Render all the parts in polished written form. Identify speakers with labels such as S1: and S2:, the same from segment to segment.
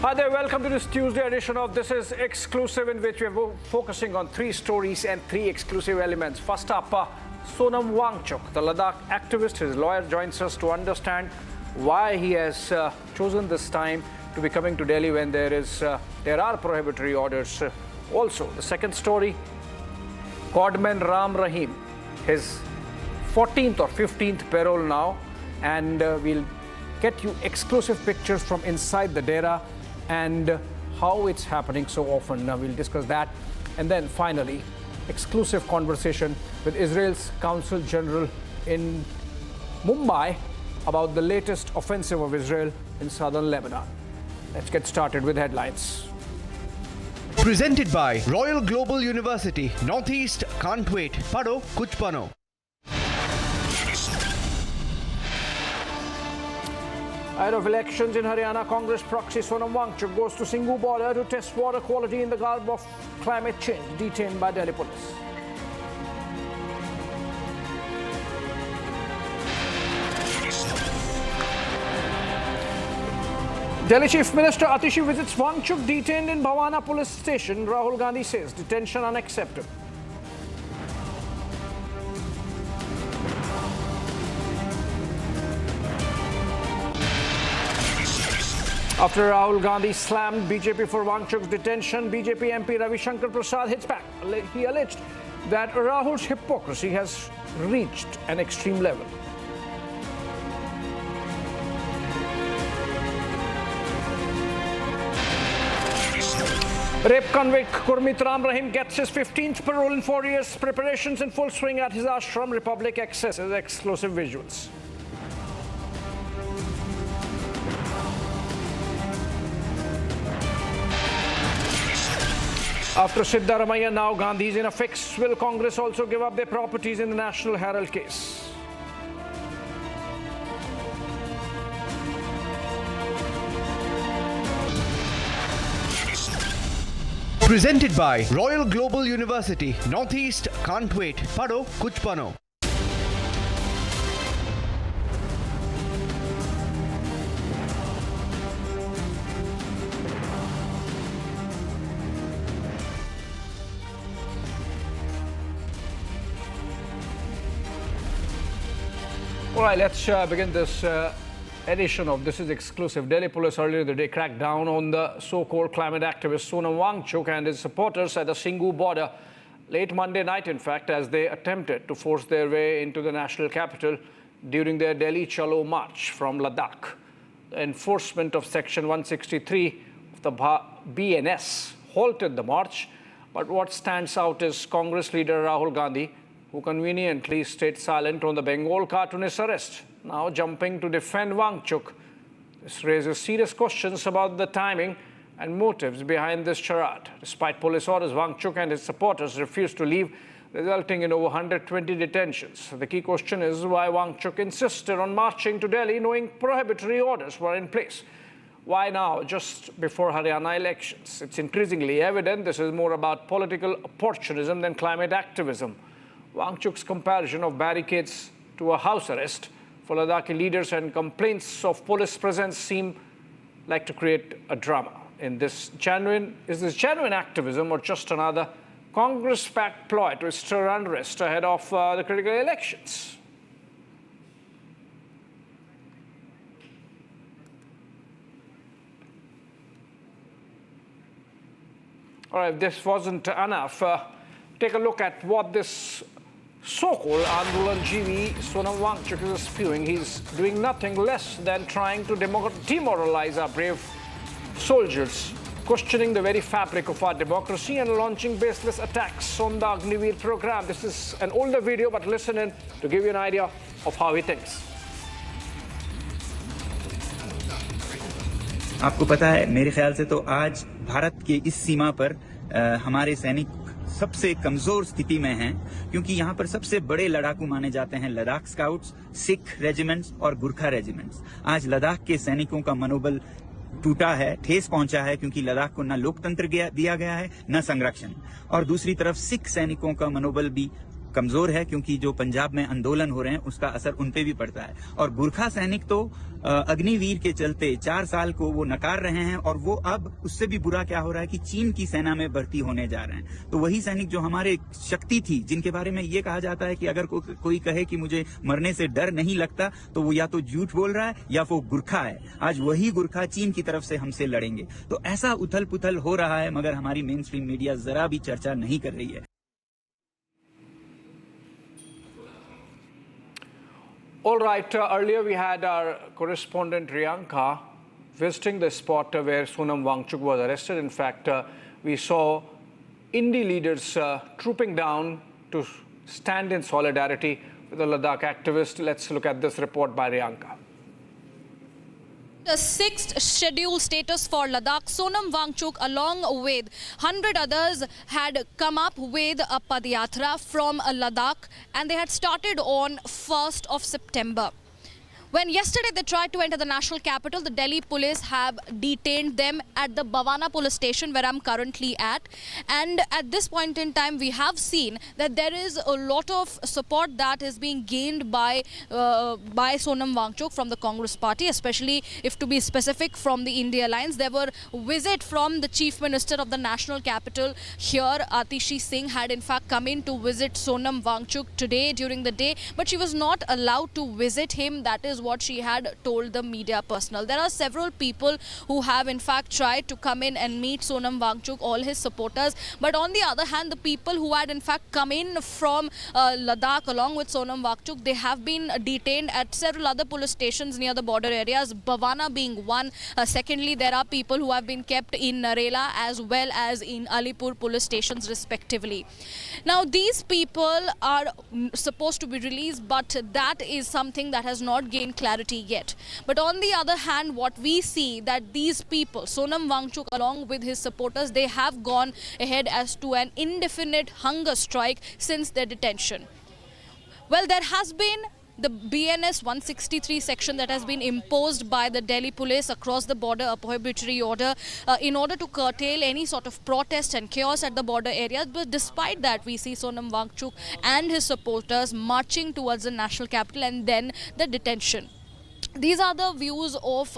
S1: Hi there, welcome to this Tuesday edition of This Is Exclusive, in which we're focusing on three stories and three exclusive elements. First up, Sonam Wangchuk, the Ladakh activist. His lawyer joins us to understand why he has chosen this time to be coming to Delhi when there are prohibitory orders. Also, the second story, Cordman Rahim, his 14th or 15th parole now, and we'll get you exclusive pictures from inside the dera and how it's happening so often. We'll discuss that. And then finally, exclusive conversation with Israel's Consul General in Mumbai about the latest offensive of Israel in southern Lebanon. Let's get started with headlines.
S2: Presented by Royal Global University, Northeast can't wait. Pado kuch bano.
S1: Ahead of elections in Haryana, Congress proxy Sonam Wangchuk goes to Singhu border to test water quality in the garb of climate change, detained by Delhi police. Delhi Chief Minister Atishi visits Wangchuk, detained in Bhawana police station. Rahul Gandhi says detention unacceptable. After Rahul Gandhi slammed BJP for Wangchuk's detention, BJP MP Ravi Shankar Prasad hits back. He alleged that Rahul's hypocrisy has reached an extreme level. Rape convict Gurmeet Rahim gets his 15th parole in 4 years. Preparations in full swing at his ashram. Republic accesses exclusive visuals. After Siddaramaiah, now Gandhi's in a fix. Will Congress also give up their properties in the National Herald case?
S2: Presented by Royal Global University, Northeast can't wait. Pado kuch bano.
S1: All right, let's begin this edition of This Is Exclusive. Delhi police earlier today cracked down on the so-called climate activist Sonam Wangchuk and his supporters at the Singhu border late Monday night, in fact, as they attempted to force their way into the national capital during their Delhi Chalo March from Ladakh. The enforcement of Section 163 of the BNS halted the march, but what stands out is Congress leader Rahul Gandhi, who conveniently stayed silent on the Bengal cartoonist arrest, now jumping to defend Wangchuk. This raises serious questions about the timing and motives behind this charade. Despite police orders, Wangchuk and his supporters refused to leave, resulting in over 120 detentions. The key question is why Wangchuk insisted on marching to Delhi knowing prohibitory orders were in place. Why now, just before Haryana elections? It's increasingly evident this is more about political opportunism than climate activism. Wangchuk's comparison of barricades to a house arrest for Ladakhi leaders and complaints of police presence seem like to create a drama. Is this genuine activism or just another Congress-backed ploy to stir unrest ahead of the critical elections? All right, if this wasn't enough, take a look at what this so-called Andolan-Jivi Sonam Wangchuk is spewing. He's doing nothing less than trying to demoralize our brave soldiers, questioning the very fabric of our democracy and launching baseless attacks on the Agniveer program. This is an older video, but listen in to give you an idea of how he thinks.
S3: आपको पता है, मेरे ख्याल से तो आज भारत के इस सीमा पर हमारे सैनिक सबसे कमजोर स्थिति में हैं, क्योंकि यहाँ पर सबसे बड़े लड़ाकू माने जाते हैं लद्दाख स्काउट्स, सिख रेजिमेंट्स और गुरखा रेजिमेंट्स। आज लद्दाख के सैनिकों का मनोबल टूटा है, ठेस पहुंचा है, क्योंकि लद्दाख को न लोकतंत्र दिया गया है न संरक्षण, और दूसरी तरफ सिख सैनिकों का मनोबल भी कमजोर है, क्योंकि जो पंजाब में आंदोलन हो रहे हैं उसका असर उन पे भी पड़ता है। और गुरखा सैनिक तो अग्निवीर के चलते 4 साल को वो नकार रहे हैं, और वो अब उससे भी बुरा क्या हो रहा है कि चीन की सेना में भर्ती होने जा रहे हैं। तो वही सैनिक जो हमारे शक्ति थी, जिनके बारे में ये कहा जाता है कि अगर कोई कहे कि मुझे मरने से डर नहीं लगता, तो वो या तो झूठ बोल रहा है या वो गुरखा है। आज वही गुरखा चीन की तरफ से हमसे लड़ेंगे। तो ऐसा उथल पुथल हो रहा है, मगर हमारी मेन स्ट्रीम मीडिया जरा भी चर्चा नहीं कर रही है।
S1: All right, earlier we had our correspondent Riyanka visiting the spot where Sonam Wangchuk was arrested. In fact, we saw indie leaders trooping down to stand in solidarity with the Ladakh activists. Let's look at this report by Riyanka.
S4: The 6th scheduled status for Ladakh, Sonam Wangchuk along with 100 others had come up with a padyatra from Ladakh, and they had started on 1st of September. When yesterday they tried to enter the national capital, the Delhi police have detained them at the Bhavana police station where I'm currently at. And at this point in time, we have seen that there is a lot of support that is being gained by Sonam Wangchuk from the Congress party, especially if to be specific from the India Alliance. There were visit from the Chief Minister of the national capital here, Atishi Singh, had in fact come in to visit Sonam Wangchuk today during the day, but she was not allowed to visit him. That is what she had told the media personnel. There are several people who have in fact tried to come in and meet Sonam Wangchuk, all his supporters. But on the other hand, the people who had in fact come in from Ladakh along with Sonam Wangchuk, they have been detained at several other police stations near the border areas, Bhavana being one. Secondly, there are people who have been kept in Narela as well as in Alipur police stations respectively. Now, these people are supposed to be released, but that is something that has not gained clarity yet. But on the other hand, what we see that these people, Sonam Wangchuk along with his supporters, they have gone ahead as to an indefinite hunger strike since their detention. Well, there has been the BNS 163 section that has been imposed by the Delhi police across the border, a prohibitory order in order to curtail any sort of protest and chaos at the border areas. But despite that, we see Sonam Wangchuk and his supporters marching towards the national capital and then the detention. These are the views of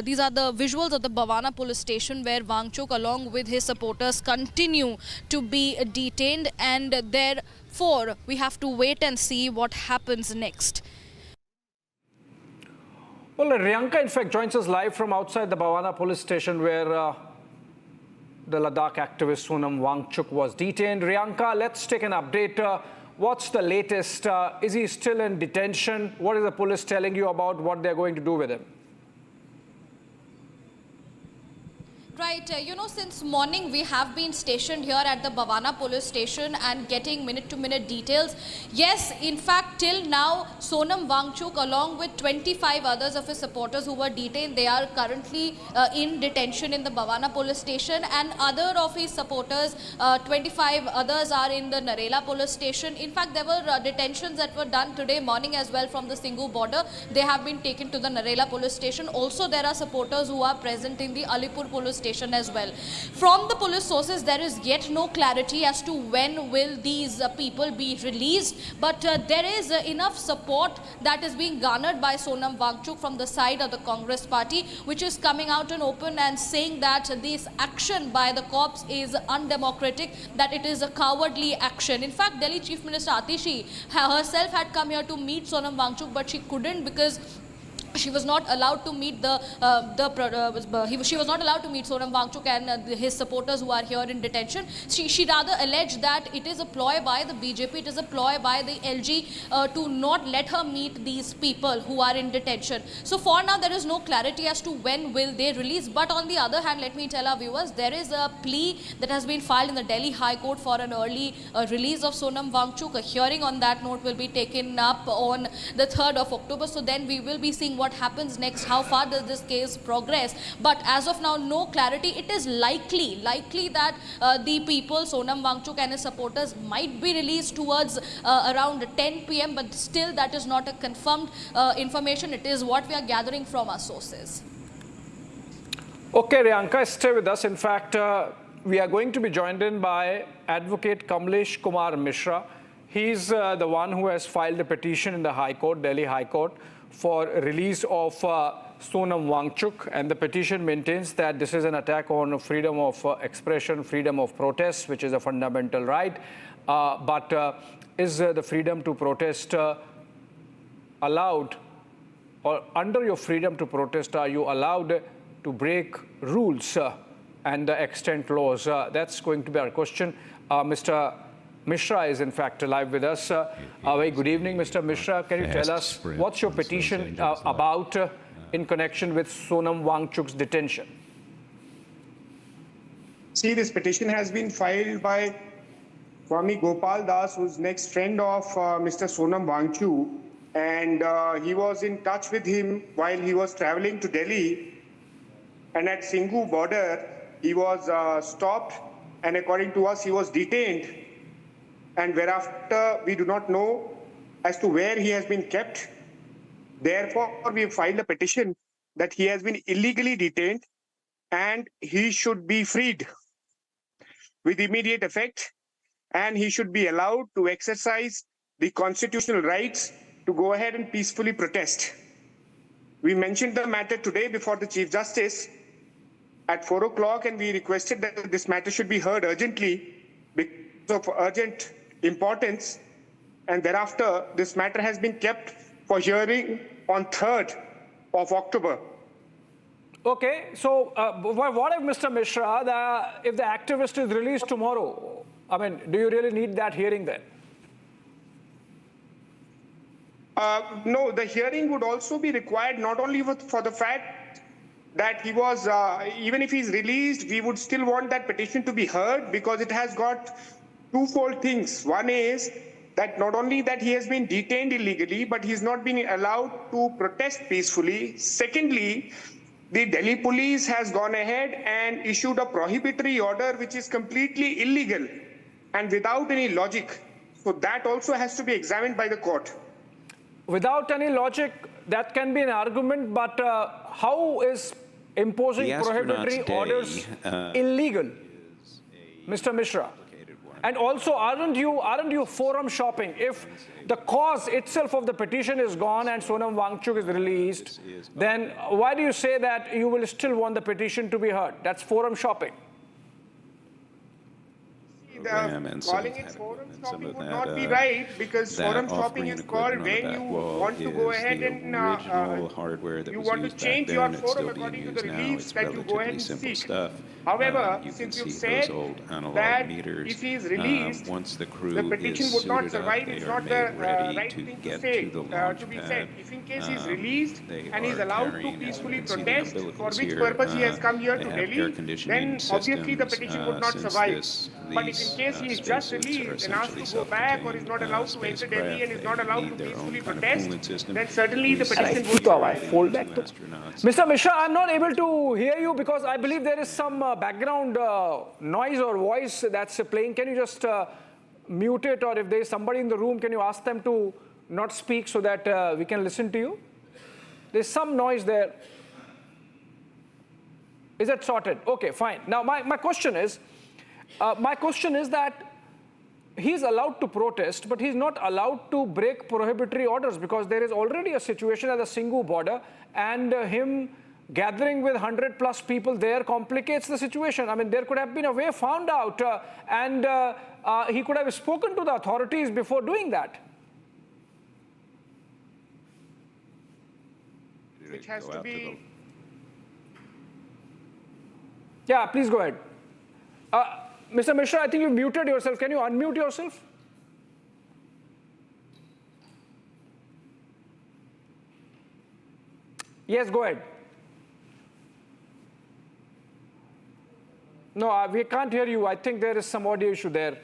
S4: these are the visuals of the Bhavana police station where Wangchuk along with his supporters continue to be detained, and therefore we have to wait and see what happens next.
S1: Well, Riyanka in fact joins us live from outside the Bhavana police station where the Ladakh activist Sonam Wangchuk was detained. Riyanka, let's take an update. What's the latest? Is he still in detention? What is the police telling you about what they're going to do with him?
S4: Right, since morning we have been stationed here at the Bhavana police station and getting minute-to-minute details. Yes, in fact, till now, Sonam Wangchuk along with 25 others of his supporters who were detained, they are currently in detention in the Bhavana police station, and other of his supporters, 25 others are in the Narela police station. In fact, there were detentions that were done today morning as well from the Singhu border. They have been taken to the Narela police station. Also, there are supporters who are present in the Alipur police station as well. From the police sources, there is yet no clarity as to when will these people be released, but there is enough support that is being garnered by Sonam Wangchuk from the side of the Congress party, which is coming out and open and saying that this action by the cops is undemocratic, that it is a cowardly action. In fact, Delhi Chief Minister Atishi herself had come here to meet Sonam Wangchuk, but she couldn't because she was not allowed to meet she was not allowed to meet Sonam Wangchuk and his supporters who are here in detention. She rather alleged that it is a ploy by the BJP, it is a ploy by the LG to not let her meet these people who are in detention. So for now, there is no clarity as to when will they release. But on the other hand, let me tell our viewers, there is a plea that has been filed in the Delhi High Court for an early release of Sonam Wangchuk. A hearing on that note will be taken up on the 3rd of October. So then we will be seeing what happens next, how far does this case progress. But as of now, no clarity. It is likely that the people, Sonam Wangchuk and his supporters, might be released towards around 10 p.m. but still that is not a confirmed information. It is what we are gathering from our sources.
S1: Okay, Riyanka, stay with us. In fact, we are going to be joined in by Advocate Kamlesh Kumar Mishra. He's the one who has filed a petition in the High Court, Delhi High Court, for release of Sonam Wangchuk, and the petition maintains that this is an attack on freedom of expression, freedom of protest, which is a fundamental right. But is the freedom to protest allowed, or under your freedom to protest, are you allowed to break rules and extent laws? That's going to be our question. Mr. Mishra is in fact live with us. Very good evening, Mr. Mishra. Can you tell us what's your petition about in connection with Sonam Wangchuk's detention?
S5: See, this petition has been filed by Swami Gopal Das, who's next friend of Mr. Sonam Wangchuk, and he was in touch with him while he was traveling to Delhi, and at Singhu border he was stopped, and according to us he was detained, and whereafter we do not know as to where he has been kept. Therefore, we filed a petition that he has been illegally detained and he should be freed with immediate effect, and he should be allowed to exercise the constitutional rights to go ahead and peacefully protest. We mentioned the matter today before the Chief Justice at 4 o'clock, and we requested that this matter should be heard urgently because of urgent importance, and thereafter this matter has been kept for hearing on 3rd of October.
S1: Okay, so what if, Mr. Mishra, if the activist is released tomorrow? I mean, do you really need that hearing then?
S5: No, the hearing would also be required not only for the fact that he was, even if he's released, we would still want that petition to be heard because it has got twofold things. One is that not only that he has been detained illegally, but he's not being allowed to protest peacefully. Secondly, the Delhi police has gone ahead and issued a prohibitory order which is completely illegal and without any logic. So that also has to be examined by the court.
S1: Without any logic, that can be an argument, but how is imposing prohibitory orders illegal, Mr. Mishra? And also, aren't you forum shopping? If the cause itself of the petition is gone and Sonam Wangchuk is released, then why do you say that you will still want the petition to be heard? That's forum shopping.
S5: Calling it forum shopping would not be right, because forum shopping is called when you want to go ahead and you want to change your forum according to the reliefs that you go ahead and seek. However, since you've said that if he is released, the petition would not survive, it's not the right thing to say, to be said. If in case he is released and he is allowed to peacefully protest, for which purpose he has come here to Delhi, then obviously the petition would not survive. But if in case he is just released and asked to go back, or is not allowed to enter Delhi and is not allowed to peacefully protest, then certainly the petition would survive.
S1: Mr. Mishra, I'm not able to hear you because I believe there is some background noise or voice that's playing. Can you just mute it, or if there is somebody in the room, can you ask them to not speak so that we can listen to you? There's some noise there. Is that sorted? Okay, fine. Now my question is that he's allowed to protest, but he's not allowed to break prohibitory orders because there is already a situation at the Singhu border, and him gathering with 100+ people there complicates the situation. I mean, there could have been a way found out, and he could have spoken to the authorities before doing that.
S5: Which has to be...
S1: Yeah, please go ahead. Mr. Mishra, I think you muted yourself. Can you unmute yourself? Yes, go ahead. No, we can't hear you. I think there is some audio issue there.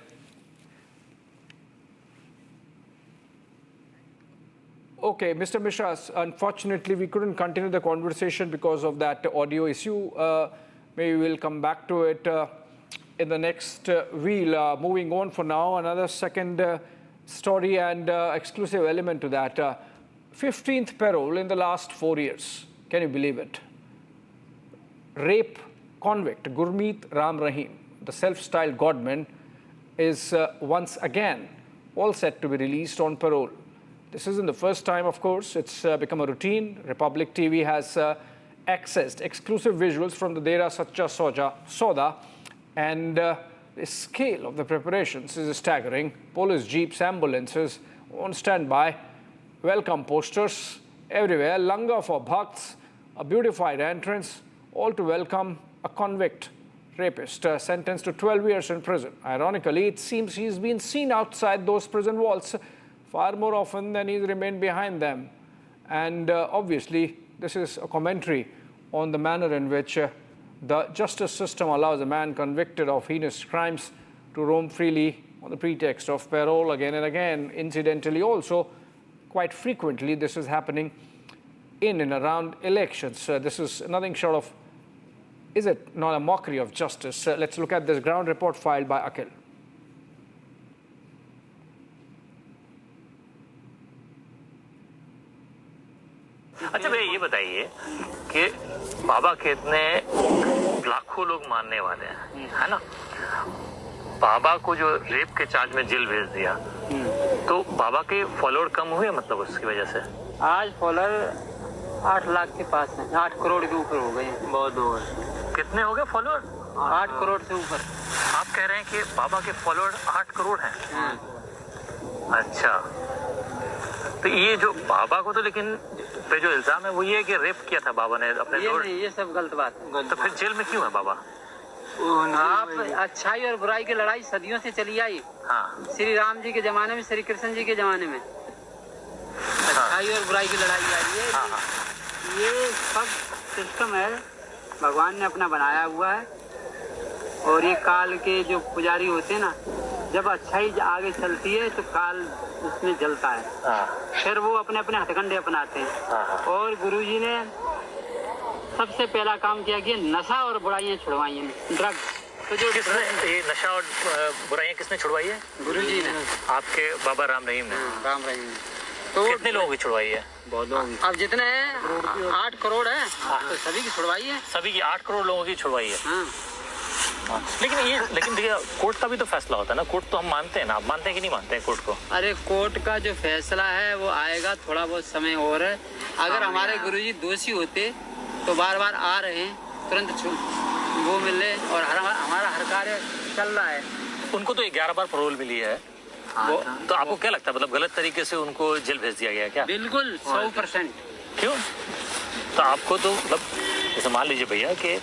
S1: Okay, Mr. Mishra, unfortunately, we couldn't continue the conversation because of that audio issue. Maybe we'll come back to it in the next wheel. Moving on for now, another second story and exclusive element to that. 15th parole in the last 4 years. Can you believe it? Rape convict Gurmeet Ram Rahim, the self-styled godman, is once again all set to be released on parole. This isn't the first time, of course. It's become a routine. Republic TV has accessed exclusive visuals from the Dera Sacha Soda, and the scale of the preparations is staggering. Police jeeps, ambulances on standby, welcome posters everywhere, langar for bhakts, a beautified entrance, all to welcome a convict rapist sentenced to 12 years in prison. Ironically, it seems he's been seen outside those prison walls far more often than he's remained behind them. And obviously, this is a commentary on the manner in which the justice system allows a man convicted of heinous crimes to roam freely on the pretext of parole again and again. Incidentally, also, quite frequently, this is happening in and around elections. This is nothing short of, is it not a mockery of justice? Let's look at this ground report filed by Akhil.
S6: अच्छा भैया ये बताइए कि बाबा के इतने लाखों लोग मानने वाले हैं, है ना? बाबा को जो रेप के चार्ज में जेल भेज दिया, तो बाबा के फॉलोअर कम हुए, मतलब उसकी वजह से?
S7: आज फॉलोअर 8 लाख के पास हैं, 8 करोड़ के ऊपर हो गए हैं। बहुत हो गए।
S6: कितने हो गए फॉलोअर?
S7: 8 करोड़ से ऊपर।
S6: आप कह रहे हैं कि बाबा के फॉलोअर 8 करोड़ हैं? अच्छा, तो ये जो बाबा को तो लेकिन पे जो इल्जाम है वो ये है कि रेप किया था बाबा ने अपने
S7: ये नहीं, ये सब गलत बात है।
S6: तो फिर जेल में क्यों है बाबा?
S7: आप अच्छाई और बुराई की लड़ाई सदियों से चली आई।
S6: हाँ,
S7: श्री राम जी के जमाने में, श्री कृष्ण जी के जमाने में अच्छाई और बुराई की लड़ाई आई है।
S6: हाँ,
S7: ये सब सिस्टम है, भगवान ने अपना बनाया हुआ है। और ये काल के जो पुजारी होते हैं ना, जब अच्छाई आगे चलती है तो काल उसमें जलता है, फिर वो अपने अपने हथकंडे अपनाते हैं। और गुरुजी ने सबसे पहला काम किया कि नशा और बुराइयां छुड़वाई हैं, ड्रग्स। तो जो
S6: ये नशा और बुराइयां किसने छुड़वाई है?
S7: गुरुजी ने,
S6: आपके बाबा राम रहीम ने।
S7: राम रहीम। तो
S6: कितने लोगों की छुड़वाई है?
S7: बहुत लोग। अब जितने हैं 8 करोड़ है, तो सभी की छुड़वाई है।
S6: सभी की 8 करोड़ लोगों की छुड़वाई है। लेकिन देखिए, कोर्ट का भी तो फैसला होता है ना। कोर्ट तो हम मानते हैं ना, आप मानते हैं कि नहीं मानते हैं कोर्ट को?
S7: अरे कोर्ट का जो फैसला है वो आएगा, थोड़ा बहुत समय और है। अगर हमारे गुरुजी दोषी होते तो बार बार आ रहे हैं, तुरंत वो मिले, और हमारा हर कार्य चल रहा है।
S6: उनको तो 11 बार पैरोल मिली है। तो आपको क्या लगता है, मतलब गलत तरीके से उनको जेल भेज दिया गया क्या?
S7: बिल्कुल 100%।
S6: क्यों? तो आपको तो मतलब जैसे मान लीजिए भैया कि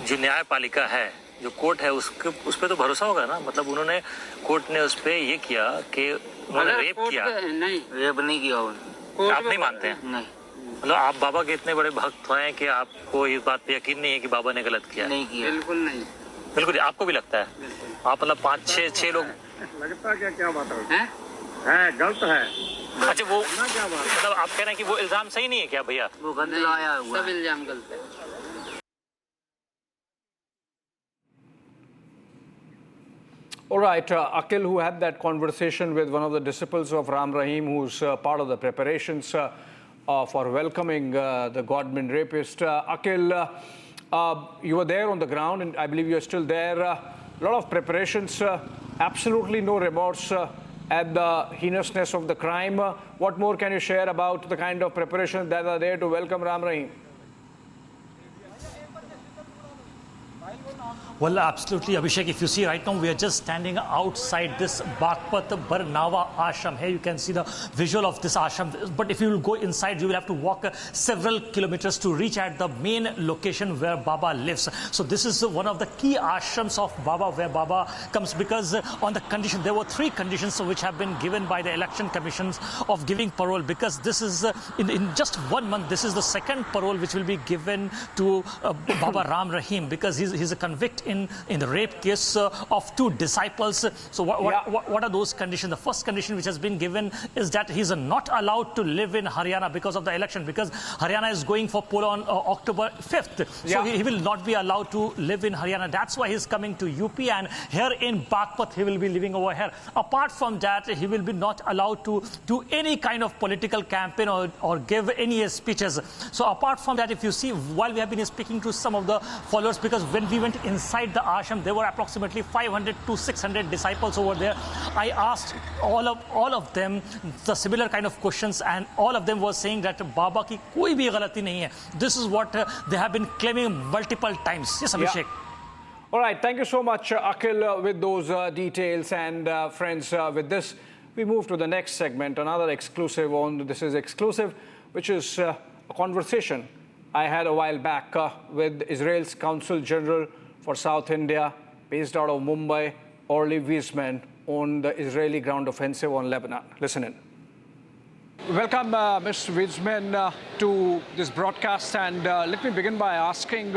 S6: जो न्यायपालिका है, जो कोर्ट है, उस पे तो भरोसा होगा ना। मतलब उन्होंने, कोर्ट ने उस पे ये किया कि उन्होंने रेप किया।
S7: नहीं, रेप नहीं किया उन्होंने।
S6: आप नहीं मानते हैं?
S7: नहीं।
S6: मतलब आप बाबा के इतने बड़े भक्त हैं कि आपको इस बात पे यकीन नहीं है कि बाबा ने गलत किया?
S7: नहीं किया, बिल्कुल नहीं।
S6: बिल्कुल। आपको भी लगता है? आप मतलब 5-6 लोग
S8: लगता है क्या बात
S7: है?
S8: गलत है।
S6: अच्छा, वो मतलब आप कह रहे हैं कि वो इल्जाम सही नहीं है क्या भैया?
S7: वो गलत आया हुआ, सब इल्जाम गलत है।
S1: All right, Akhil, who had that conversation with one of the disciples of Ram Rahim, who's part of the preparations for welcoming the Godman rapist. Akhil, you were there on the ground, and I believe you're still there. A lot of preparations, absolutely no remorse at the heinousness of the crime. What more can you share about the kind of preparations that are there to welcome Ram Rahim?
S9: Well, absolutely, Abhishek. If you see right now, we are just standing outside this Bagpat Barnawa ashram. Here you can see the visual of this ashram. But if you will go inside, you will have to walk several kilometers to reach at the main location where Baba lives. So this is one of the key ashrams of Baba, where Baba comes, because on the condition, there were 3 conditions which have been given by the election commissions of giving parole, because this is in just 1 month, this is the 2nd parole which will be given to Baba Ram Rahim, because he's a convict in the rape case of 2 disciples. So what are those conditions? The first condition which has been given is that he's not allowed to live in Haryana because of the election, because Haryana is going for poll on October 5th. So he will not be allowed to live in Haryana. That's why he's coming to UP, and here in Bagpat he will be living over here. Apart from that, he will be not allowed to do any kind of political campaign or give any speeches. So apart from that, if you see, while we have been speaking to some of the followers, because when we went inside inside the ashram. There were approximately 500 to 600 disciples over there. I asked all of them the similar kind of questions, and all of them were saying that Baba ki koi bhi galati nahi hai. This is what they have been claiming multiple times. Yes, Abhishek.
S1: Yeah. All right, thank you so much, Akhil, with those details. And friends, with this, we move to the next segment, another exclusive on This Is Exclusive, which is a conversation I had a while back with Israel's Consul General for South India, based out of Mumbai, Orly Wiesman, on the Israeli ground offensive on Lebanon. Listen in. Welcome, Mr. Wiesman, to this broadcast. And let me begin by asking,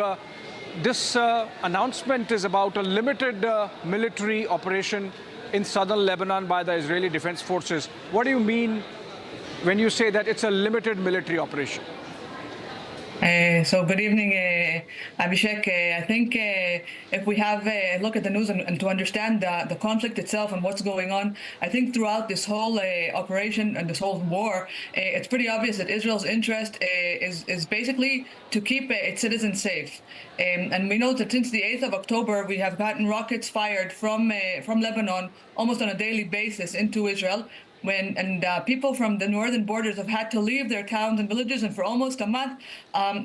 S1: this announcement is about a limited military operation in southern Lebanon by the Israeli Defense Forces. What do you mean when you say that it's a limited military operation?
S10: So good evening, Abhishek. I think if we have a look at the news and to understand the conflict itself and what's going on, I think throughout this whole operation and this whole war, it's pretty obvious that Israel's interest is basically to keep its citizens safe. And we know that since the 8th of October, we have gotten rockets fired from Lebanon almost on a daily basis into Israel. People from the northern borders have had to leave their towns and villages, and for almost a month,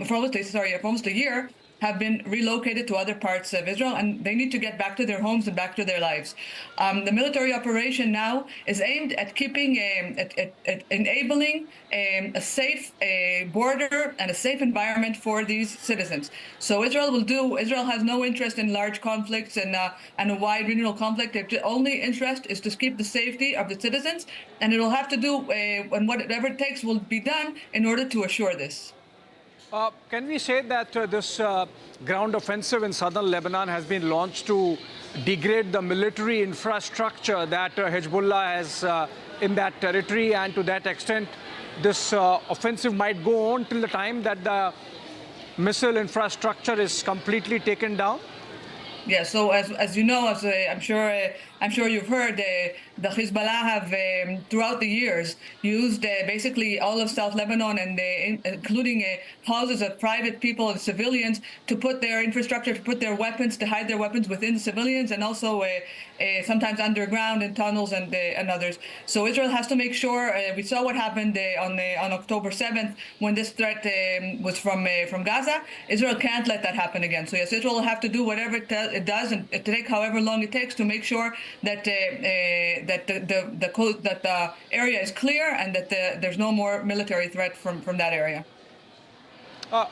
S10: for almost a year, have been relocated to other parts of Israel, and they need to get back to their homes and back to their lives. The military operation now is aimed at keeping, at enabling a safe border and a safe environment for these citizens. So Israel has no interest in large conflicts and a wide regional conflict. Their only interest is to keep the safety of the citizens, and it will have to do, and whatever it takes will be done in order to assure this.
S1: Can we say that this ground offensive in southern Lebanon has been launched to degrade the military infrastructure that Hezbollah has in that territory, and to that extent, this offensive might go on till the time that the missile infrastructure is completely taken down?
S10: Yeah, so as you know, as I'm sure you've heard, the Hezbollah have throughout the years used basically all of South Lebanon and including houses of private people and civilians to put their infrastructure, to put their weapons, to hide their weapons within civilians, and also sometimes underground in tunnels and others. So Israel has to make sure. We saw what happened on October 7th when this threat was from Gaza. Israel can't let that happen again. So yes, Israel will have to do whatever it does, and to take however long it takes to make sure that the area is clear and that there's no more military threat from that area.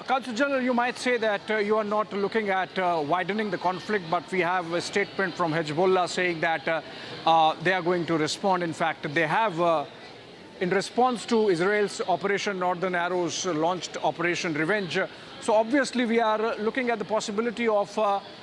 S1: Consul General, you might say that you are not looking at widening the conflict, but we have a statement from Hezbollah saying that they are going to respond. In fact, they have, in response to Israel's Operation Northern Arrows, launched Operation Revenge. So obviously, we are looking at the possibility of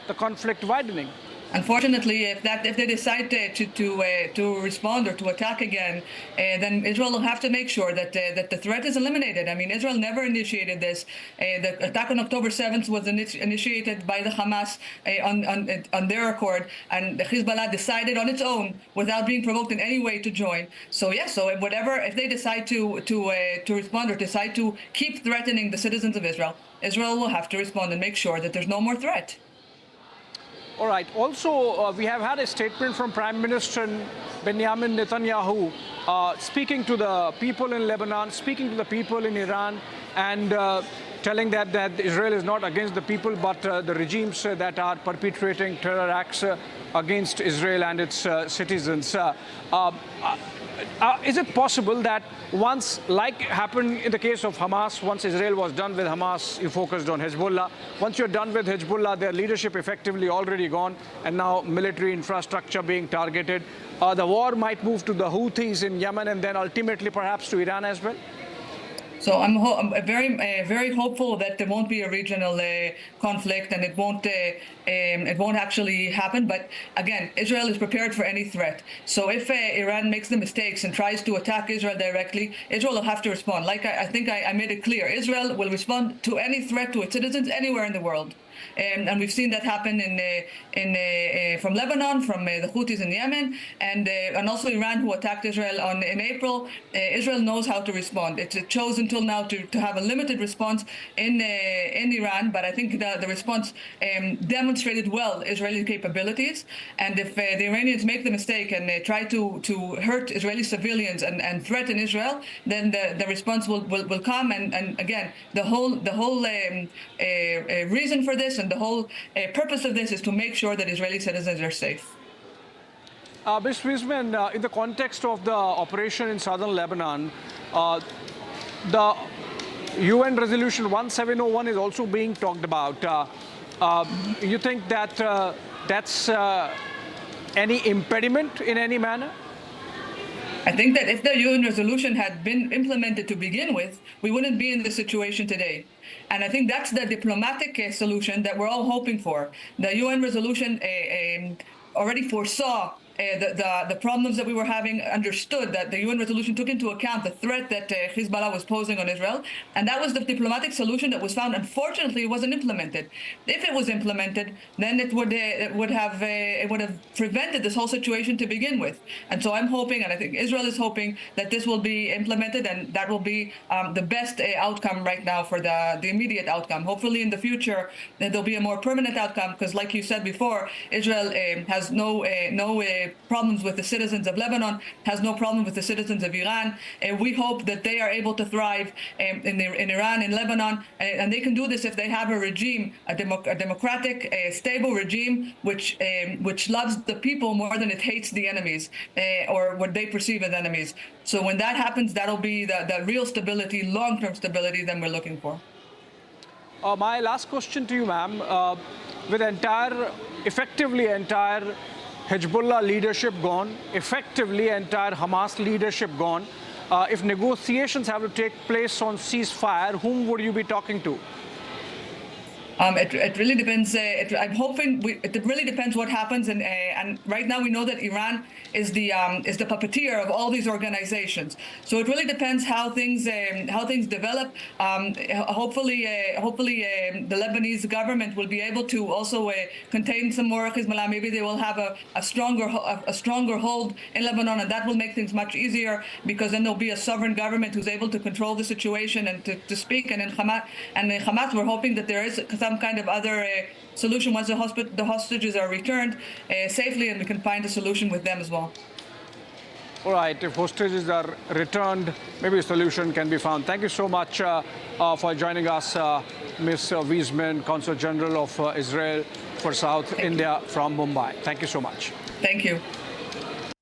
S1: the conflict widening.
S10: Unfortunately, if they decide to respond or to attack again, then Israel will have to make sure that the threat is eliminated. I mean, Israel never initiated this. The attack on October 7th was initiated by the Hamas on their accord, and the Hezbollah decided on its own without being provoked in any way to join. So yes, so if they decide to respond or decide to keep threatening the citizens of Israel, Israel will have to respond and make sure that there's no more threat.
S1: All right. Also, we have had a statement from Prime Minister Benjamin Netanyahu speaking to the people in Lebanon, speaking to the people in Iran, and telling that Israel is not against the people, but the regimes that are perpetrating terror acts against Israel and its citizens. Is it possible that once, like happened in the case of Hamas, once Israel was done with Hamas, you focused on Hezbollah. Once you're done with Hezbollah, their leadership effectively already gone, and now military infrastructure being targeted. The war might move to the Houthis in Yemen, and then ultimately perhaps to Iran as well?
S10: So I'm very hopeful that there won't be a regional conflict, and it won't actually happen. But again, Israel is prepared for any threat. So if Iran makes the mistakes and tries to attack Israel directly, Israel will have to respond. Like I think I made it clear, Israel will respond to any threat to its citizens anywhere in the world. and we've seen that happen from Lebanon, from the Houthis in Yemen, and also Iran, who attacked Israel in April. Israel knows how to respond. It chose until now to have a limited response in Iran, but I think the response demonstrated well Israeli capabilities. And if the Iranians make the mistake and try to hurt Israeli civilians and threaten Israel, then the response will come. And again, the whole reason for this and the whole purpose of this is to make sure that Israeli citizens are safe.
S1: Ms. Wiesman, in the context of the operation in southern Lebanon, the UN Resolution 1701 is also being talked about. You think that that's any impediment in any manner?
S10: I think that if the UN resolution had been implemented to begin with, we wouldn't be in this situation today. And I think that's the diplomatic solution that we're all hoping for. The UN resolution already foresaw the problems that we were having, understood that the UN resolution took into account the threat that Hezbollah was posing on Israel, and that was the diplomatic solution that was found. Unfortunately, it wasn't implemented. If it was implemented, then it would have prevented this whole situation to begin with. And so I'm hoping, and I think Israel is hoping, that this will be implemented, and that will be the best outcome right now for the immediate outcome. Hopefully, in the future, there'll be a more permanent outcome, because, like you said before, Israel has no problems with the citizens of Lebanon, has no problem with the citizens of Iran. We hope that they are able to thrive in Iran, in Lebanon, and they can do this if they have a regime, a democratic, stable regime, which loves the people more than it hates the enemies, or what they perceive as enemies. So when that happens, that'll be the real stability, long-term stability that we're looking for.
S1: My last question to you, ma'am, with effectively entire Hezbollah leadership gone, effectively entire Hamas leadership gone, if negotiations have to take place on ceasefire, whom would you be talking to?
S10: It really depends. I'm hoping it really depends what happens, and right now we know that Iran is the puppeteer of all these organizations. So it really depends how things develop. Hopefully, the Lebanese government will be able to also contain some more Hezbollah. Maybe they will have a stronger hold in Lebanon, and that will make things much easier, because then there'll be a sovereign government who's able to control the situation and to speak. And in Hamas, we're hoping that there is some kind of other solution once the hostages are returned safely, and we can find a solution with them as well.
S1: All right, if hostages are returned, maybe a solution can be found. Thank you so much for joining us, Ms. Wiesman, Consul General of Israel for South India from Mumbai. Thank you so much.
S10: Thank you.